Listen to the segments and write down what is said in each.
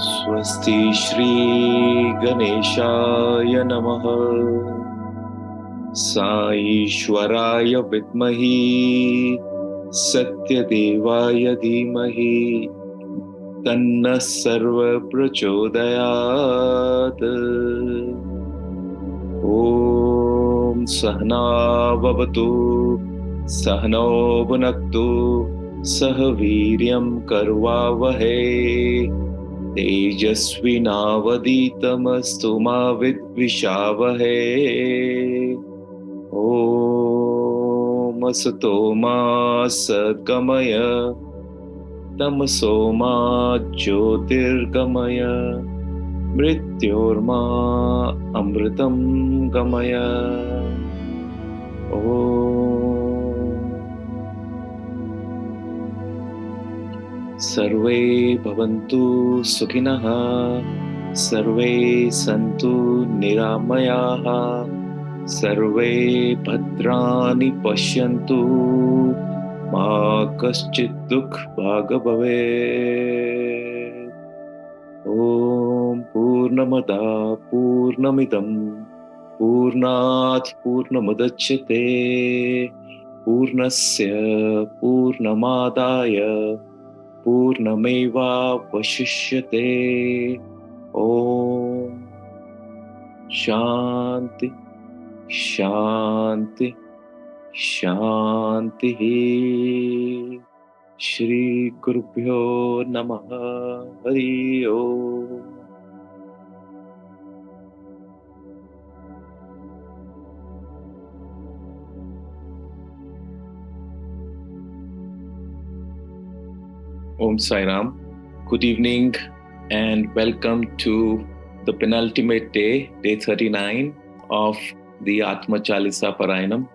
Swasti Shri Ganeshaya Namaha Sai Shwaraya Vidmahi Satyadevaya Dhimahi Tanna Sarva Prachodayat. Om Sahna Vavatu Sahno Bhunaktu Sahaviryam Karvavahe Tejasvinavaditamastu ma vidvishavahe. Om asato ma sadgamaya tamaso ma jyotirgamaya mrityorma amritam gamaya. Om Sarve bhavantu sukhinah, sarve santu niramayaha, sarve bhadrani pashyantu, ma kaschit dukh bhaga bhavet. Om Purnamada Purnamidam Purnat Purnamudachyate Purnasya Purnamadaya Purnameva Vashishyate. Om Shanti Shanti Shanti. Shri Gurubhyo Namaha. Hari Om. Om Sai Ram. Good evening and welcome to the penultimate day, day 39 of the Atma Chalisa Parayanam.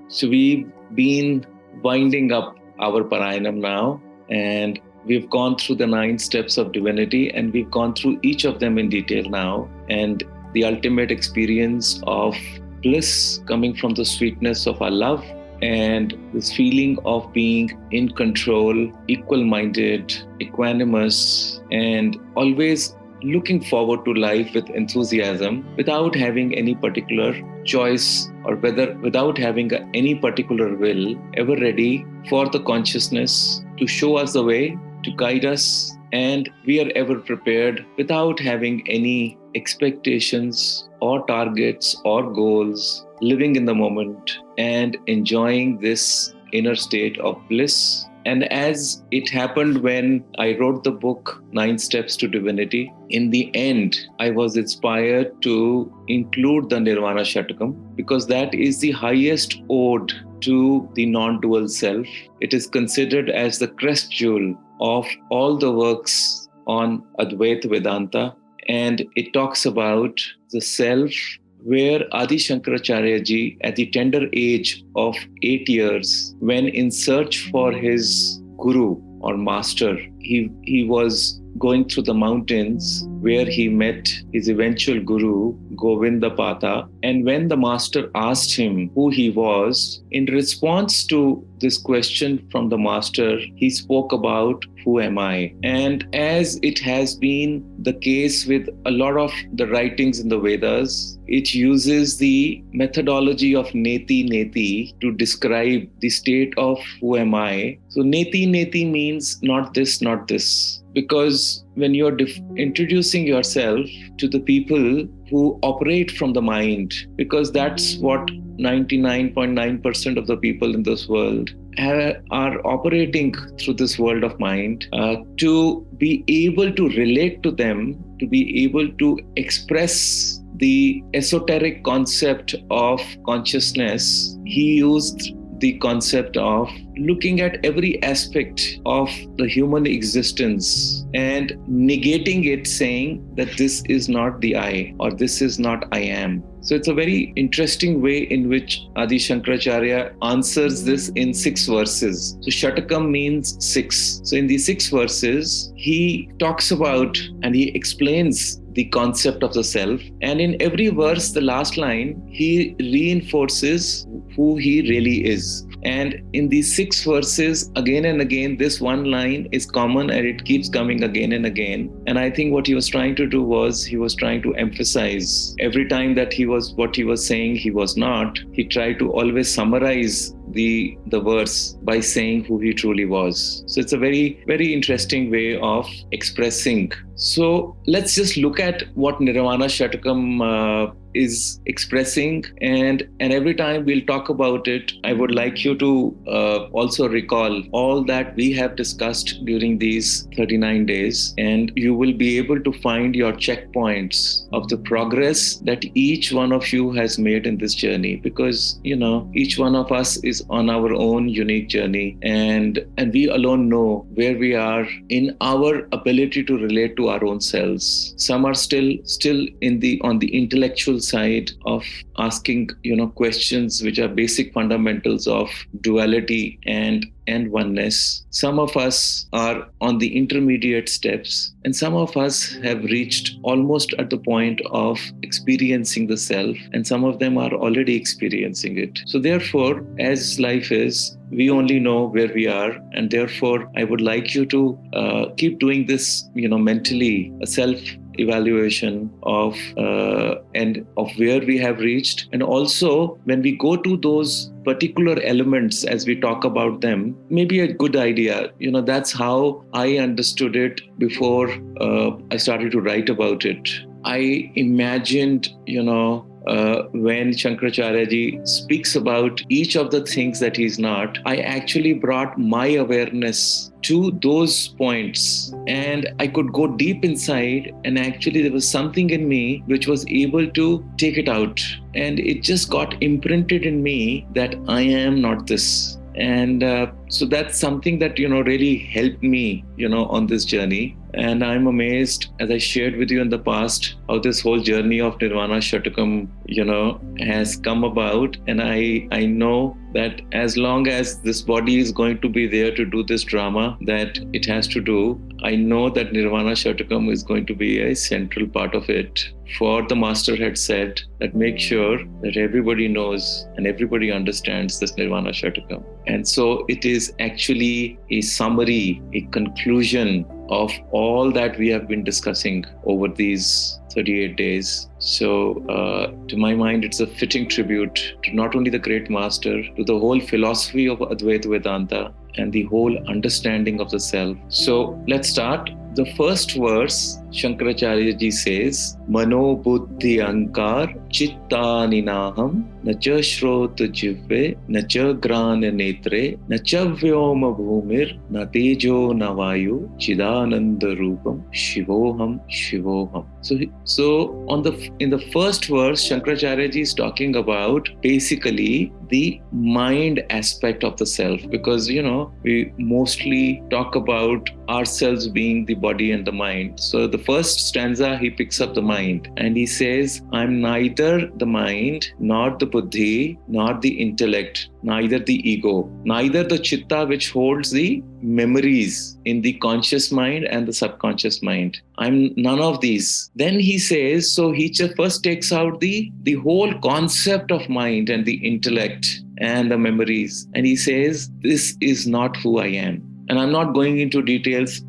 So we've been winding up our Parayanam now, and we've gone through the 9 steps of divinity, and we've gone through each of them in detail now, and the ultimate experience of bliss coming from the sweetness of our love and this feeling of being in control, equal-minded, equanimous, and always looking forward to life with enthusiasm without having any particular choice or without having any particular will, ever ready for the consciousness to show us the way, to guide us, and we are ever prepared without having any expectations or targets or goals, living in the moment and enjoying this inner state of bliss. And as it happened when I wrote the book 9 Steps to Divinity, in the end, I was inspired to include the Nirvana Shatakam because that is the highest ode to the non-dual self. It is considered as the crest jewel of all the works on Advaita Vedanta, and it talks about the self where Adi Shankaracharya ji, at the tender age of 8 years, when in search for his guru or master, he was going through the mountains where he met his eventual guru, Govindapata. And when the master asked him who he was, in response to this question from the master, he spoke about who am I? And as it has been the case with a lot of the writings in the Vedas, it uses the methodology of Neti to describe the state of who am I. So Neti means not this, not this. Because when you're introducing yourself to the people who operate from the mind, because that's what 99.9% of the people in this world are operating through this world of mind, to be able to relate to them, to be able to express the esoteric concept of consciousness, he used the concept of looking at every aspect of the human existence and negating it, saying that this is not the I or this is not I am. So it's a very interesting way in which Adi Shankaracharya answers this in 6 verses. So Shatakam means 6. So in these 6 verses, he talks about and he explains the concept of the self. And in every verse, the last line, he reinforces who he really is. And in these 6 verses, again and again, this one line is common and it keeps coming again and again. And I think what he was trying to do was he was trying to emphasize every time that what he was saying he was not, he tried to always summarize the verse by saying who he truly was. So it's a very, very interesting way of expressing. So let's just look at what Nirvana Shatakam is expressing, and every time we'll talk about it, I would like you to also recall all that we have discussed during these 39 days, and you will be able to find your checkpoints of the progress that each one of you has made in this journey, because each one of us is on our own unique journey, and we alone know where we are in our ability to relate to our own selves. Some are still on the intellectual side of asking questions which are basic fundamentals of duality and oneness. Some of us are on the intermediate steps, and some of us have reached almost at the point of experiencing the self, and some of them are already experiencing it. So therefore, as life is, we only know where we are, and therefore I would like you to keep doing this mentally, a self evaluation of where we have reached. And also when we go to those particular elements as we talk about them, maybe a good idea, that's how I understood it before I started to write about it. I imagined when Shankaracharya ji speaks about each of the things that he's not, I actually brought my awareness to those points, and I could go deep inside, and actually there was something in me which was able to take it out, and it just got imprinted in me that I am not this. And so that's something that really helped me on this journey. And I'm amazed, as I shared with you in the past, how this whole journey of Nirvana Shatakam has come about. And I know that as long as this body is going to be there to do this drama that it has to do, I know that Nirvana Shatakam is going to be a central part of it. For the Master had said that make sure that everybody knows and everybody understands this Nirvana Shatakam. And so it is actually a summary, a conclusion of all that we have been discussing over these 38 days. So to my mind, it's a fitting tribute to not only the great master, to the whole philosophy of Advaita Vedanta and the whole understanding of the self. So let's start. The first verse, Shankaracharya ji says, Mano buddhi ankar chitta ninaham nacha shrot jivve nacha grana netre nacha vyoma bhumir na tejo na vayu chidananda rupam shivoham shivoham. So in the first verse, Shankaracharya ji is talking about basically the mind aspect of the self, because we mostly talk about ourselves being the body and the mind. So the first stanza, he picks up the mind and he says, I'm neither the mind, nor the buddhi, nor the intellect, neither the ego, neither the chitta which holds the memories in the conscious mind and the subconscious mind. I'm none of these. Then he says, so he first takes out the whole concept of mind and the intellect and the memories. And he says, this is not who I am. And I'm not going into details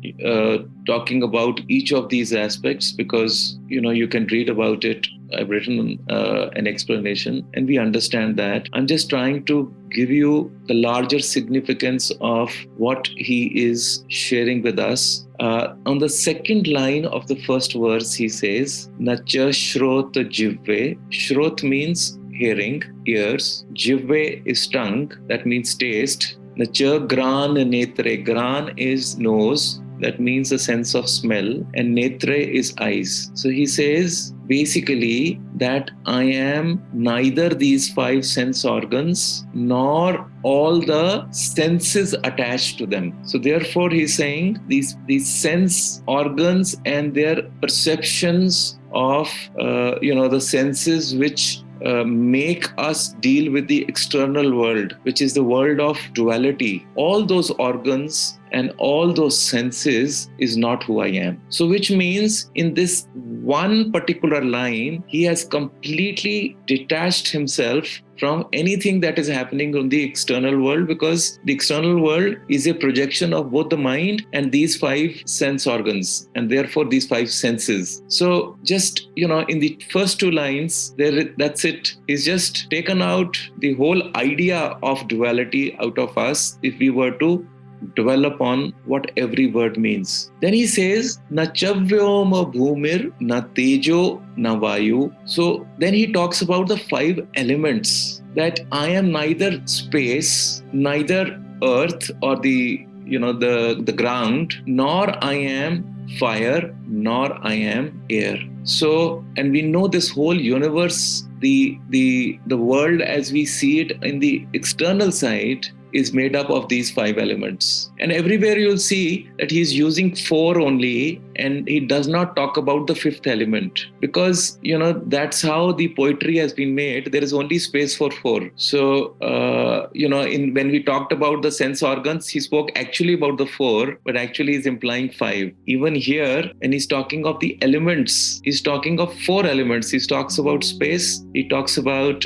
talking about each of these aspects, because you can read about it. I've written an explanation and we understand that. I'm just trying to give you the larger significance of what he is sharing with us. On the second line of the first verse, he says, Nacha shrot jivve. Shrot means hearing, ears. Jivve is tongue, that means taste. Nacha gran netre. Gran is nose. that means the sense of smell, and netre is eyes. So he says basically that I am neither these 5 sense organs nor all the senses attached to them. So therefore he's saying these sense organs and their perceptions of the senses which make us deal with the external world, which is the world of duality. All those organs and all those senses is not who I am. So which means in this one particular line, he has completely detached himself from anything that is happening on the external world, because the external world is a projection of both the mind and these 5 sense organs, and therefore these 5 senses. So just, in the first 2 lines, that's it. He's just taken out the whole idea of duality out of us if we were to dwell upon what every word means. Then he says, Na chavyoma bhumir, na tejo, na vayu. So then he talks about the 5 elements, that I am neither space, neither earth or the ground, nor I am fire, nor I am air. So, and we know this whole universe, the world as we see it in the external side, is made up of these 5 elements. And everywhere you'll see that he's using 4 only, and he does not talk about the 5th element, because, that's how the poetry has been made. There is only space for 4. So, when we talked about the sense organs, he spoke actually about the 4, but actually he's implying 5. Even here, when he's talking of the elements, he's talking of 4 elements. He talks about space, he talks about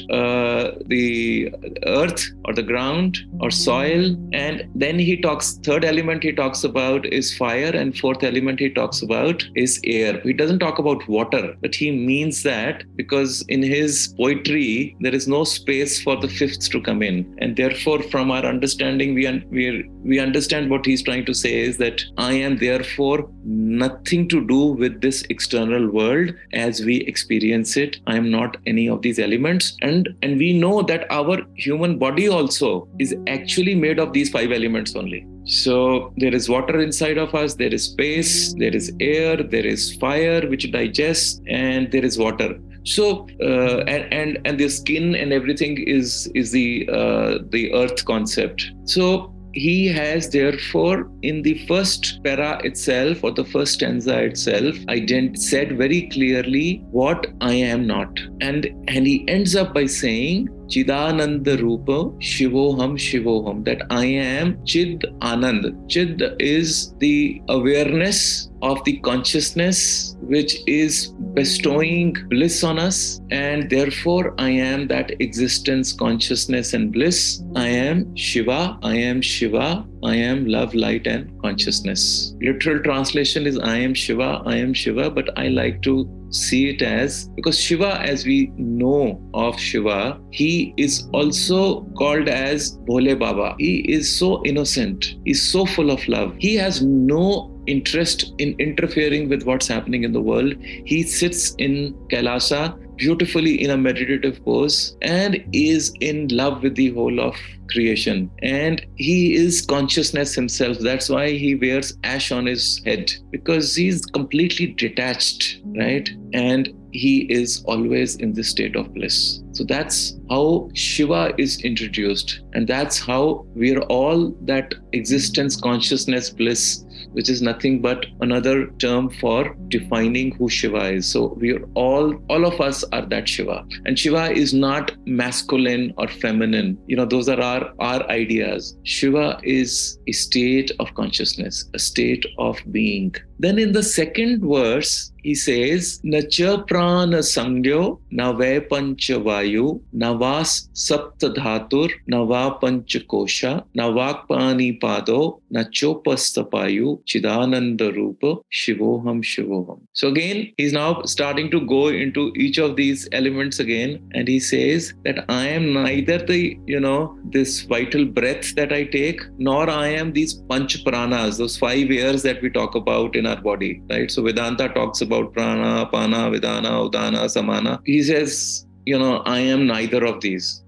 the earth or the ground or soil, and then he talks, 3rd element he talks about is fire, and 4th element he talks about is air. He doesn't talk about water, but he means that because in his poetry there is no space for the 5ths to come in, and therefore from our understanding we understand what he's trying to say is that I am therefore nothing to do with this external world as we experience it. I am not any of these elements, and we know that our human body also is actually made of these 5 elements only. So there is water inside of us, there is space, there is air, there is fire which digests, and there is water. So and the skin and everything is the earth concept. So he has therefore in the first para itself, or the first stanza itself, said very clearly what I am not. And he ends up by saying, Chidanand Rupa Shivoham Shivoham, that I am Chid Anand. Chid is the awareness of the consciousness which is bestowing bliss on us, and therefore I am that existence, consciousness and bliss. I am Shiva, I am Shiva, I am love, light and consciousness. Literal translation is I am Shiva, but I like to see it as, because Shiva, as we know of Shiva, he is also called as Bhole Baba. He is so innocent, he's so full of love. He has no interest in interfering with what's happening in the world. He sits in Kailasa beautifully in a meditative pose and is in love with the whole of creation. And he is consciousness himself. That's why he wears ash on his head, because he's completely detached, right? And he is always in this state of bliss. So that's how Shiva is introduced. And that's how we're all that existence, consciousness, bliss, which is nothing but another term for defining who Shiva is. So we're all of us are that Shiva. And Shiva is not masculine or feminine. Those are our ideas. Shiva is a state of consciousness, a state of being. Then in the second verse, he says, Nacha prana sangyo, nave pancha vayu, navas sapta dhatur, nava pancha kosha, navakpani pado, nachopastapayu, chidananda rupa, shivoham shivoham. So again, he's now starting to go into each of these elements again, and he says that I am neither the, this vital breath that I take, nor I am these panch pranas, those 5 airs that we talk about in our body, right? So Vedanta talks about prana, apana, vedana, udana, samana. He says, I am neither of these.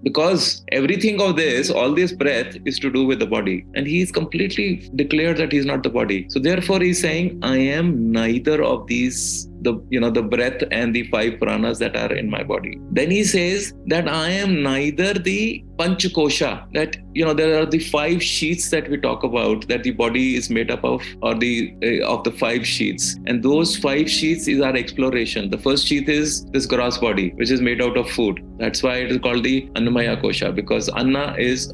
Because everything of this, all this breath is to do with the body. And he's completely declared that he's not the body. So therefore he's saying, I am neither of these, the breath and the 5 pranas that are in my body. Then he says that I am neither the panchakosha, that there are the 5 sheets that we talk about, that the body is made up of, or of the 5 sheets. And those 5 sheets is our exploration. The first sheet is this gross body, which is made out of food. That's why it is called the Annamaya Kosha, because Anna is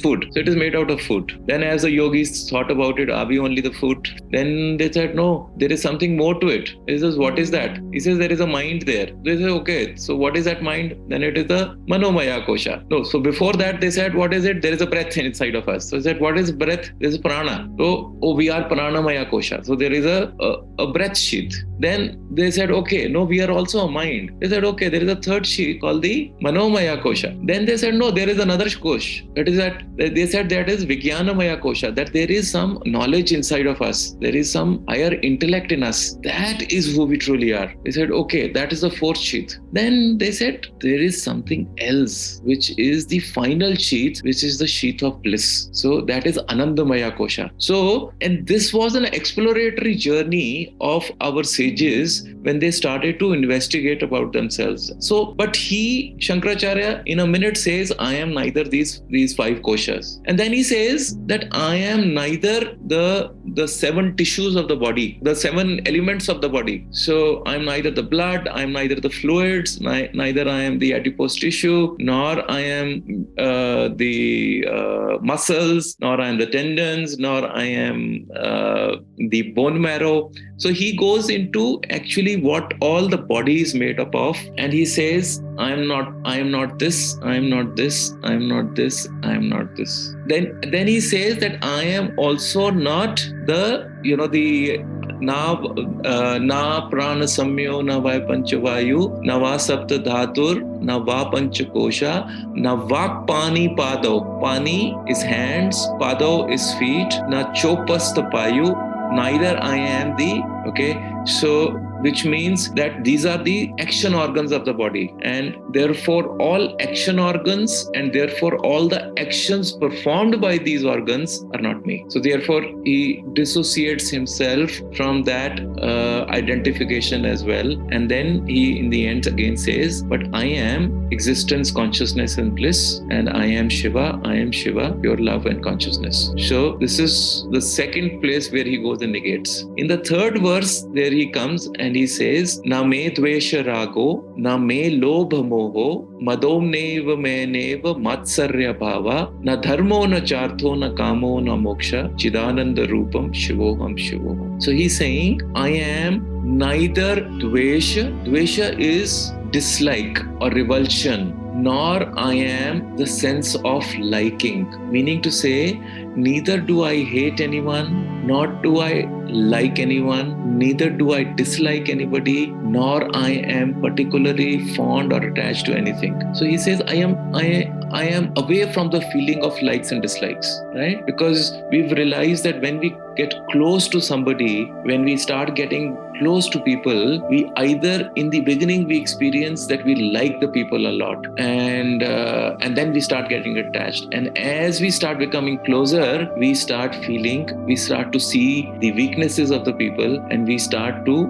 food. So it is made out of food. Then as the yogis thought about it, are we only the food? Then they said, no, there is something more to it. He says, what is that? He says, there is a mind there. They say, okay, so what is that mind? Then it is the Manomaya Kosha. No, so before that they said, what is it? There is a breath inside of us. So they said, what is breath? There is prana. So, we are Pranamaya Kosha. So there is a breath sheath. Then they said, okay, no, we are also a mind. They said, okay, there is a third sheath called the Manomaya Kosha. Then they said, no, there is another kosh. That is that, they said that is Vijnanamaya Kosha, that there is some knowledge inside of us. There is some higher intellect in us. That is who we truly are. They said, okay, that is the 4th sheath. Then they said, there is something else, which is the final sheath, which is the sheath of bliss. So that is Anandamaya Kosha. So, and this was an exploratory journey of our sages when they started to investigate about themselves. So, but Shankaracharya, in a minute says, I am neither these 5 koshas. And then he says that I am neither the 7 tissues of the body, the 7 elements of the body. So I am neither the blood, I am neither the fluids, neither I am the adipose tissue, nor I am the muscles, nor I am the tendons, nor I am the bone marrow. So he goes into actually what all the body is made up of, and he says, I am not this, I am not this, I am not this, I am not this. Then he says that I am also not the na prana samyo, na vai panchavayu, na va sapta dhatur, na va panchakosha, na vak pani pado. Pani is hands, pado is feet, na chopasta payu, neither I am the, so which means that these are the action organs of the body, and therefore all action organs and therefore all the actions performed by these organs are not me. So therefore he dissociates himself from that identification as well, and then he in the end again says, but I am existence, consciousness and bliss, and I am Shiva, pure love and consciousness. So this is the second place where he goes and negates. In the third verse there he comes and he says, na me dvesha rago, na me lobha moho, madomneva meneva matsarya bhava, na dharmo na chartho na kamo na moksha, chidananda rupam shivoham shivoham. So he's saying, I am neither dvesha. Dvesha is dislike or revulsion, nor I am the sense of liking. Meaning to say, neither do I hate anyone, nor do I like anyone, neither do I dislike anybody, nor I am particularly fond or attached to anything. So he says, I am away from the feeling of likes and dislikes, right? Because we've realized that when we get close to somebody, when we start getting close to people, we either in the beginning we experience that we like the people a lot, and then we start getting attached, and as we start becoming closer, we start to see the weaknesses of the people, and we start to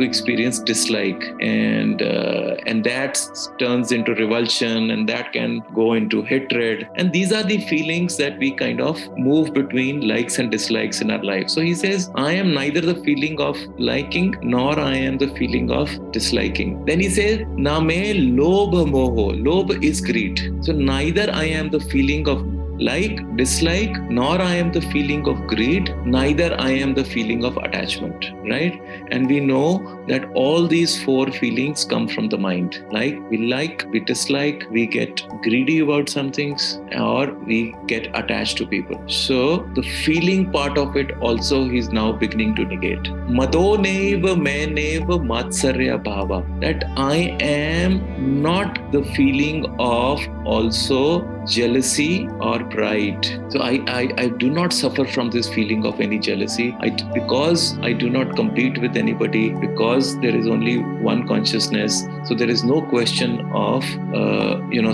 experience dislike, and that turns into revulsion, and that can go into hatred, and these are the feelings that we kind of move between likes and dislikes in our life. So he says, I am neither the feeling of liking nor I am the feeling of disliking. Then he says, na me lobha moho. Lobha is greed. So neither I am the feeling of like, dislike, nor I am the feeling of greed, neither I am the feeling of attachment, right? And we know that all these 4 feelings come from the mind. Like, we dislike, we get greedy about some things, or we get attached to people. So the feeling part of it also he's now beginning to negate. Mado neva meneva matsarya bhava. That I am not the feeling of also jealousy or pride. So I do not suffer from this feeling of any jealousy. Because I do not compete with anybody, because there is only one consciousness. So there is no question of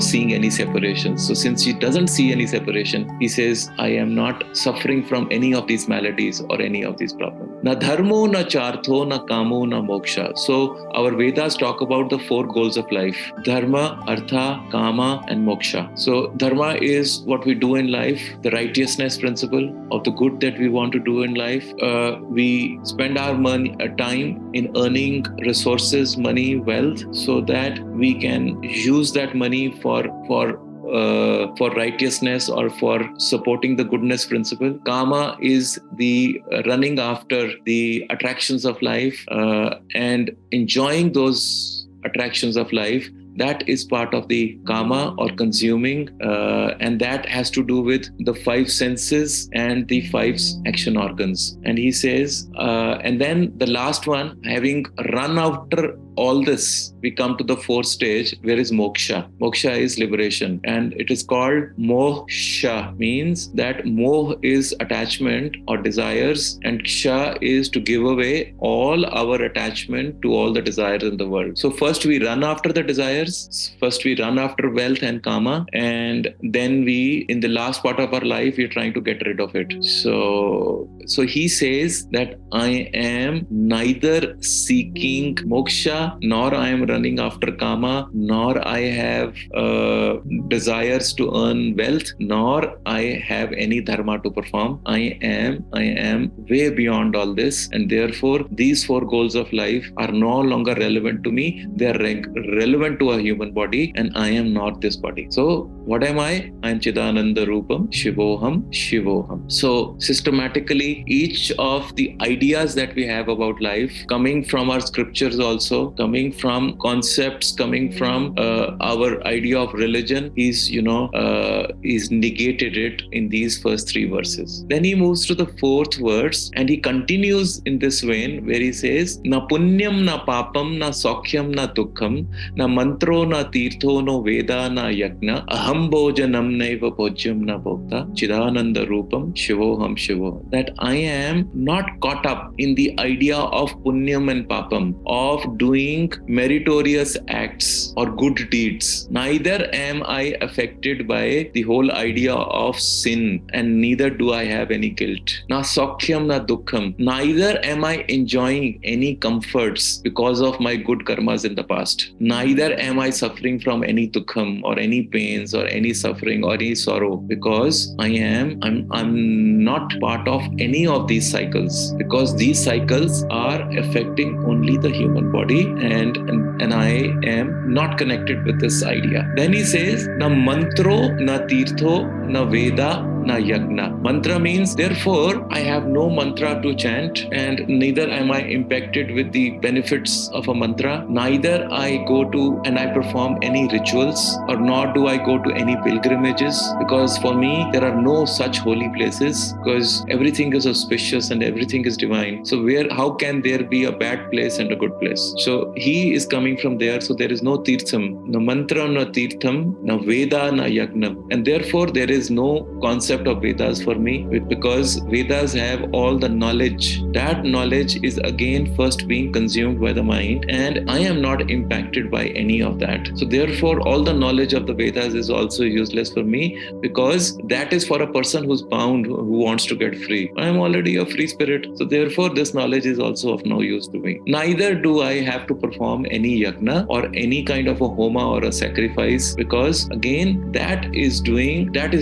seeing any separation. So since he doesn't see any separation, he says, I am not suffering from any of these maladies or any of these problems. Na dharmo, na chartho, na kamo, na moksha. So our Vedas talk about the 4 goals of life: dharma, artha, kama, and moksha. So dharma is what we do in life, the righteousness principle of the good that we want to do in life. We spend our time in earning resources, money, wealth, so that we can use that money for righteousness or for supporting the goodness principle. Kama is the running after the attractions of life and enjoying those attractions of life. That is part of the kama or consuming, and that has to do with the 5 senses and the 5 action organs. And he says, and then the last one, having run after all this, we come to the 4th stage, where is moksha. Moksha is liberation, and it is called moksha, means that moh is attachment or desires, and ksha is to give away all our attachment to all the desires in the world. So first we run after the desires, first we run after wealth and kama, and then we, in the last part of our life, we are trying to get rid of it. So he says that I am neither seeking moksha, nor I am running after kama, nor I have desires to earn wealth, nor I have any dharma to perform. I am way beyond all this, and therefore these 4 goals of life are no longer relevant to me. They are relevant to a human body, and I am not this body. So what am I? I am Chidananda Rupam, Shivoham, Shivoham. So systematically, each of the ideas that we have about life, coming from our scriptures also, coming from concepts, coming from our idea of religion, he's negated it in these first 3 verses. Then he moves to the 4th verse, and he continues in this vein, where he says, na punyam na papam na sakhyam na dukkham na mantro na tirtho no veda na yajna aham bhojanam naiva bhojyam na bhokta chidananda rupam shivoham shivoham. That I am not caught up in the idea of punyam and papam, of doing meritorious acts or good deeds. Neither am I affected by the whole idea of sin, and neither do I have any guilt. Na sakhyam na dukkham. Neither am I enjoying any comforts because of my good karmas in the past. Neither am I suffering from any dukkham or any pains or any suffering or any sorrow, because I'm not part of any of these cycles, because these cycles are affecting only the human body, and I am not connected with this idea. Then he says, na mantro, na tirtho, na veda, na yagna. Mantra means, therefore, I have no mantra to chant, and neither am I impacted with the benefits of a mantra. Neither I go to and I perform any rituals, or nor do I go to any pilgrimages, because for me, there are no such holy places, because everything is auspicious and everything is divine. So how can there be a bad place and a good place? So he is coming from there. So there is no tirtham, no mantra, no tirtham, no veda, no yagnam. And therefore, there is no concept of Vedas for me, because Vedas have all the knowledge. That knowledge is again first being consumed by the mind, and I am not impacted by any of that. So therefore, all the knowledge of the Vedas is also useless for me, because that is for a person who's bound, who wants to get free. I am already a free spirit. So therefore, this knowledge is also of no use to me. Neither do I have to perform any yagna or any kind of a homa or a sacrifice, because again, that is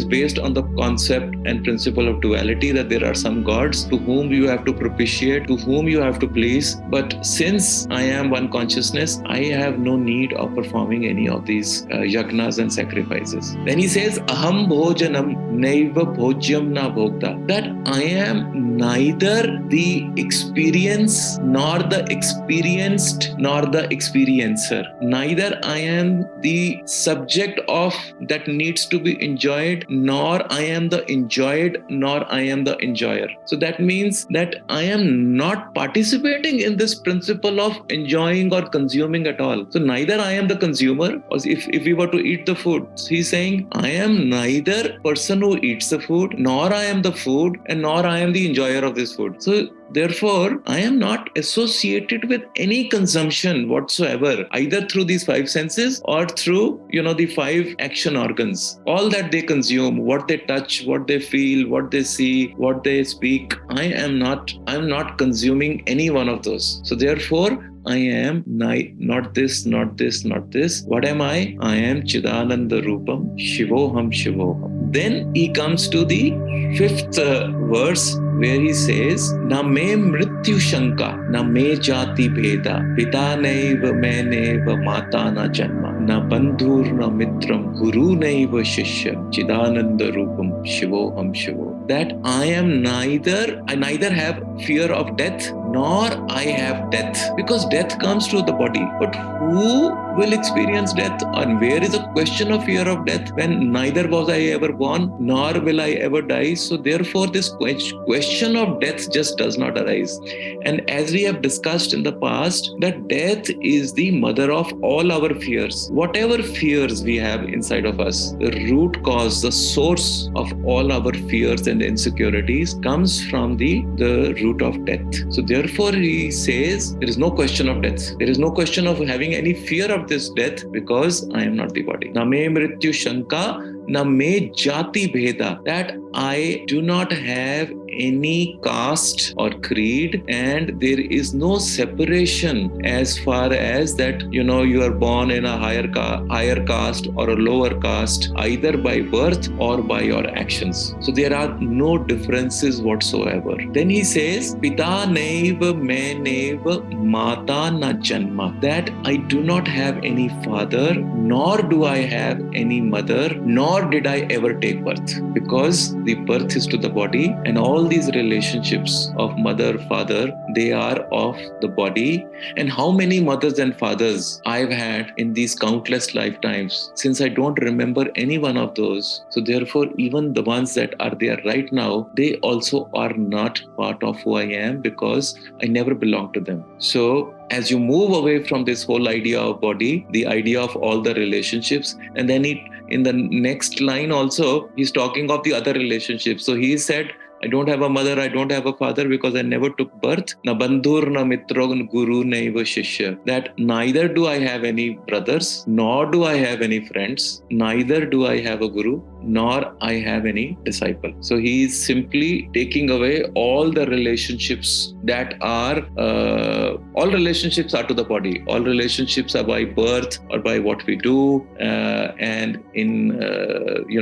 based on the concept and principle of duality, that there are some gods to whom you have to propitiate, to whom you have to please. But since I am one consciousness, I have no need of performing any of these yagnas and sacrifices. Then he says, aham bhojanam naiva bhojyam na bhokta. That I am neither the experience nor the experienced nor the experiencer. Neither I am the subject of that needs to be enjoyed, nor I am the enjoyed, nor I am the enjoyer. So that means that I am not participating in this principle of enjoying or consuming at all. So neither I am the consumer, or if we were to eat the food, he's saying I am neither person who eats the food, nor I am the food, and nor I am the enjoyer of this food. So therefore, I am not associated with any consumption whatsoever, either through these five senses or through, the five action organs. All that they consume, what they touch, what they feel, what they see, what they speak, I'm not consuming any one of those. So therefore, I am not this, not this, not this. What am I? I am Chidananda Rupam, Shivoham Shivoham. Then he comes to the fifth verse, where he says, Na me mrityu shanka, na me jati bheda, pita naiva me neva mata na janma, na bandhur na mitram, guru naiva shishya, Chidananda Rupam, Shivoham Shivoham. That I neither have fear of death, nor I have death. Because death comes to the body. But who will experience death? And where is a question of fear of death when neither was I ever born, nor will I ever die? So therefore, this question of death just does not arise. And as we have discussed in the past, that death is the mother of all our fears. Whatever fears we have inside of us, the root cause, the source of all our fears and insecurities comes from the root of death. So therefore, he says, there is no question of death. There is no question of having any fear of this death, because I am not the body. Na me mrityu shanka, na me jati bheda. That I do not have any caste or creed, and there is no separation as far as that, you are born in a higher caste or a lower caste, either by birth or by your actions. So there are no differences whatsoever. Then he says, Pita neva me neva mata na janma. That I do not have any father, nor do I have any mother, nor did I ever take birth. Because the birth is to the body, and all these relationships of mother, father, they are of the body. And how many mothers and fathers I've had in these countless lifetimes, since I don't remember any one of those. So therefore, even the ones that are there right now, they also are not part of who I am, because I never belong to them. So as you move away from this whole idea of body, the idea of all the relationships, and then in the next line also, he's talking of the other relationships. So he said, I don't have a mother, I don't have a father, because I never took birth. Na bandhur na mitro guru naiva shishya. That neither do I have any brothers, nor do I have any friends, neither do I have a guru, nor I have any disciple. So he is simply taking away all the relationships that are, all relationships are to the body. All relationships are by birth or by what we do, and in,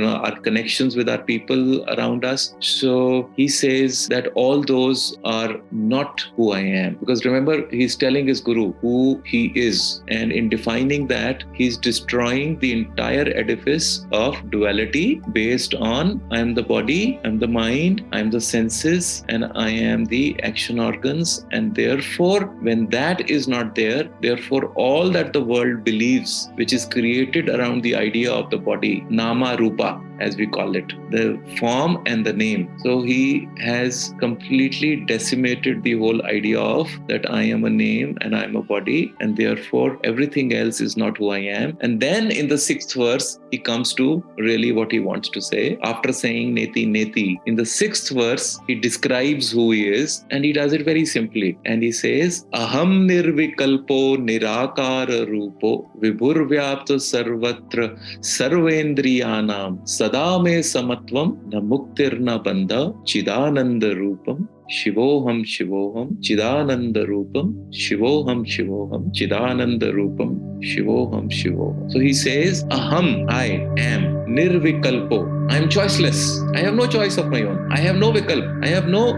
our connections with our people around us. So he says that all those are not who I am. Because remember, he's telling his guru who he is. And in defining that, he's destroying the entire edifice of duality based on I am the body, I am the mind, I am the senses, and I am the action organs. And therefore, when that is not there, therefore all that the world believes, which is created around the idea of the body, nama rupa, as we call it, the form and the name. So he has completely decimated the whole idea of that I am a name and I am a body, and therefore everything else is not who I am. And then in the sixth verse, he comes to really what he wants to say. After saying Neti, Neti, in the sixth verse, he describes who he is, and he does it very simply. And he says, Aham nirvikalpo nirakara rupo vibhurvyapta sarvatra sarvendriyanam sada me samatvam na muktir na bandha chidananda rupam Shivoham Shivoham Chidananda Rupam Shivoham Shivoham Chidananda Rupam Shivoham Shivoham. So he says, Aham, I am, Nirvikalpo, I am choiceless. I have no choice of my own. I have no vikalp. I have no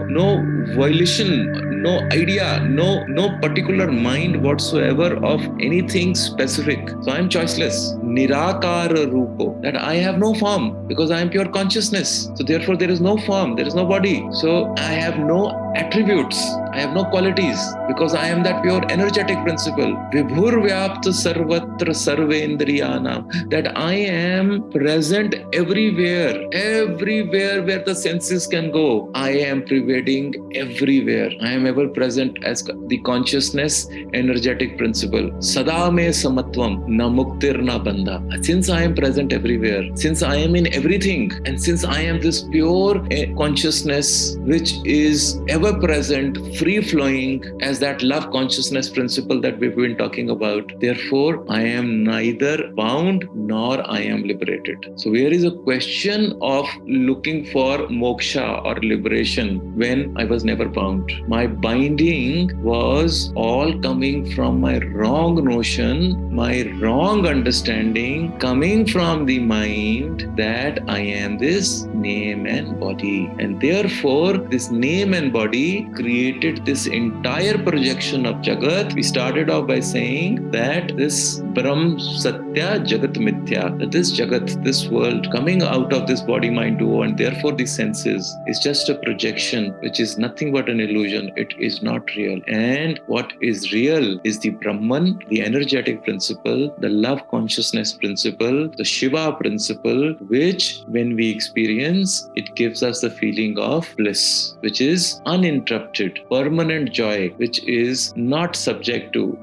volition, no idea, no particular mind whatsoever of anything specific. So I am choiceless. Nirakara rupo, that I have no form because I am pure consciousness. So therefore there is no form, there is no body. So I have no attributes, I have no qualities because I am that pure energetic principle. Vibhur vyapta sarvatra sarvendriyanam, that I am present everywhere where the senses can go. I am pervading everywhere. I am ever present as the consciousness energetic principle. Sada me samatvam na muktir na bandha. Since I am present everywhere, since I am in everything, and since I am this pure consciousness which is ever present, free flowing as that love consciousness principle that we've been talking about, therefore I am neither bound nor I am liberated. So here is a question of looking for moksha or liberation when I was never bound. My binding was all coming from my wrong notion, my wrong understanding, coming from the mind that I am this name and body. And therefore, this name and body created this entire projection of Jagat. We started off by saying that this Brahm Satya Jagat Mithya, that this Jagat, this world coming out of this body, mind, duo, and therefore the senses is just a projection which is nothing but an illusion. It is not real. And what is real is the Brahman, the energetic principle, the love consciousness principle, the Shiva principle, which when we experience, it gives us the feeling of bliss, which is uninterrupted, permanent joy, which is not subject to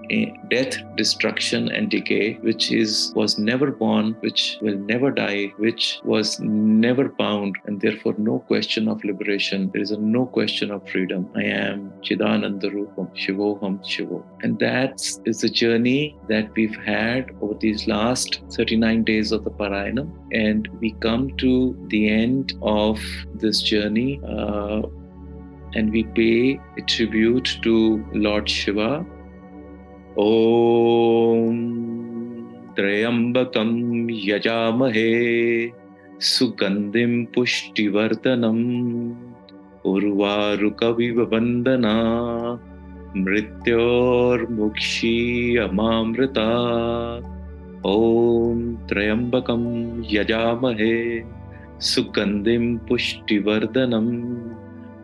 death, destruction, and decay, which was never born, which will never die, which was never bound, and therefore no question of liberation. There is no question of freedom. I am Chidanand Rupam, Shivoham Shivo. And that is the journey that we've had over these last 39 days of the Parayanam. And we come to the end of this journey and we pay a tribute to Lord Shiva. Om Trayambakam Yajamahe Sugandim Pushtivardhanam Urvarukaviva Vandana Mrityor Mukshi Amamrita. Om Trayambakam Yajamahe Sugandim Pushtivardhanam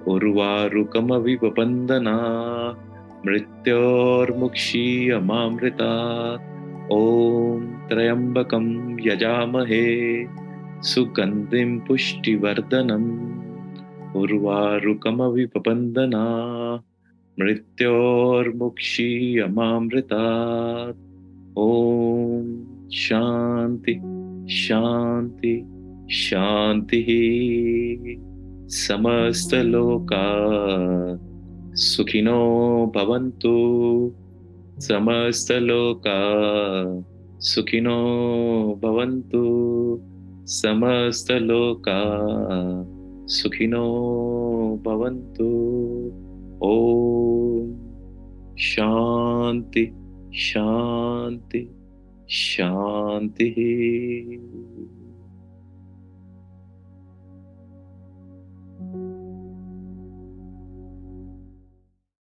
Urvarukamaviva Vandana Mrityor Mukshi Amamrita. Om Trayambakam Yajamahe Sugandim Pushtivardhanam Urvarukamaviva Vandana Mrityor Mukshi Amamrita. Om Shanti Shanti Shanti. Samasta Loka Sukhino Bhavantu. Samasta Loka Sukhino Bhavantu. Samasta Loka Sukhino Bhavantu. Om Shanti Shanti Shanti.